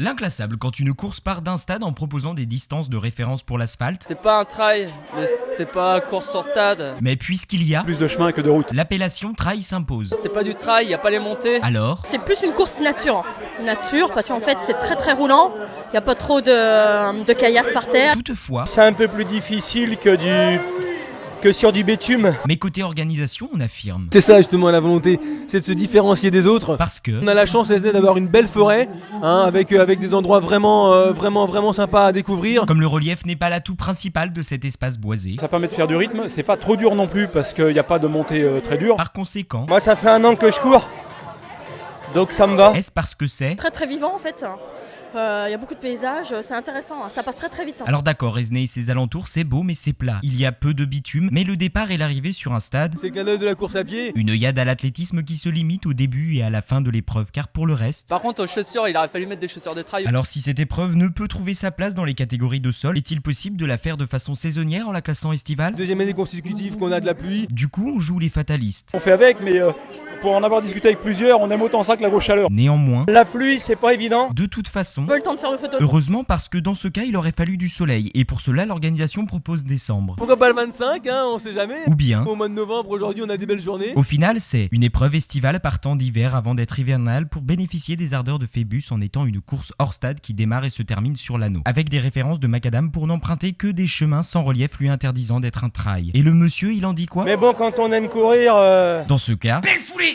L'inclassable quand une course part d'un stade en proposant des distances de référence pour l'asphalte. C'est pas un trail, mais c'est pas course sur stade. Mais puisqu'il y a plus de chemin que de route, l'appellation trail s'impose. C'est pas du trail, y a pas les montées. Alors, C'est plus une course nature. Nature, parce qu'en fait c'est très très roulant. Il n'y a pas trop de caillasse par terre. toutefois, C'est un peu plus difficile que sur du bitume. mais côté organisation, on affirme. C'est ça justement la volonté, c'est de se différencier des autres. Parce que On a la chance d'avoir une belle forêt, avec des endroits vraiment sympas à découvrir. comme le relief n'est pas l'atout principal de cet espace boisé, ça permet de faire du rythme, c'est pas trop dur non plus parce qu'il n'y a pas de montée très dure. par conséquent, Moi, ça fait 1 an que je cours, donc ça me va. est-ce parce que c'est... Très très vivant en fait. Il y a beaucoup de paysages, c'est intéressant, ça passe très très vite. Alors d'accord, Esnay et ses alentours, c'est beau mais c'est plat. Il y a peu de bitume, mais le départ et l'arrivée sur un stade, C'est le canal de la course à pied. une œillade à l'athlétisme qui se limite au début et à la fin de l'épreuve, car pour le reste... Par contre, aux chaussures, il aurait fallu mettre des chaussures de trail. Alors si cette épreuve ne peut trouver sa place dans les catégories de sol, est-il possible de la faire de façon saisonnière en la classant estivale? Deuxième année consécutive qu'on a de la pluie. Du coup, on joue les fatalistes. On fait avec, mais pour en avoir discuté avec plusieurs, on aime autant ça que la grosse chaleur. Néanmoins, La pluie, c'est pas évident. de toute façon, Pas le temps de faire le photo. heureusement parce que dans ce cas, il aurait fallu du soleil, et pour cela, l'organisation propose décembre. Pourquoi pas le 25, on sait jamais. Ou bien, Au mois de novembre, aujourd'hui, on a des belles journées. au final, c'est une épreuve estivale partant d'hiver avant d'être hivernale pour bénéficier des ardeurs de Phébus en étant une course hors stade qui démarre et se termine sur l'anneau, avec des références de macadam pour n'emprunter que des chemins sans relief lui interdisant d'être un trail. Et le monsieur, il en dit quoi? Mais bon, quand on aime courir, Dans ce cas, Belle foulée